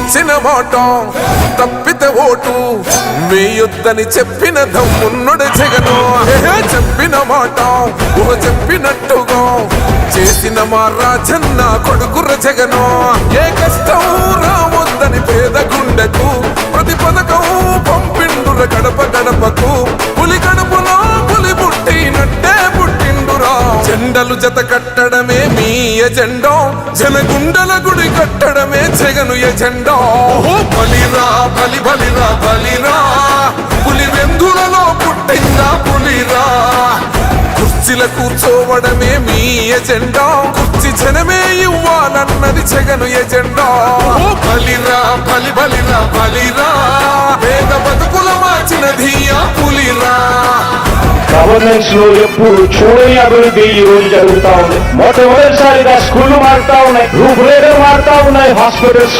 ఇచ్చిన మాట తప్పితే ఓటు వేయొద్దని చెప్పిన దమ్మున్నడు జగను. చెప్పిన మాట చెప్పినట్టుగా చేసిన మా రాజన్న కొడుకుర జగను. ఏ కష్టం రావద్దని పేద గుండెకు ప్రతి పథకం పంపిండుర గడప గడపకు. పులి గడపలో పులి పుట్టినట్టే పుట్టిండురా. జెండలు జత కట్టడమే మీ ఎజెండా, జనగుండల గుడి కట్టడమే జగను ఎజెండా. బలిరా బలి బలిరా బలిరా, పులి వెందులలో పుట్టిందా పులిరా. కుర్చీల కూర్చోవడమే మీ ఎజెండా, కుర్చీ జనమే ఇవ్వాలన్నది జగను ఎజెండా. బలిరా బలి బలిరా బలిరా, పేద బతుకుల మార్చినది ఆ పులిరా. గవర్నెన్స్ లో ఎప్పుడు చూడని అభివృద్ధి ఈ రోజు జరుగుతా ఉంది. మొట్టమొదటిసారిగా స్కూళ్లు మారుతా ఉన్నాయి, రూపురేఖలు మారుతా ఉన్నాయి, హాస్పిటల్స్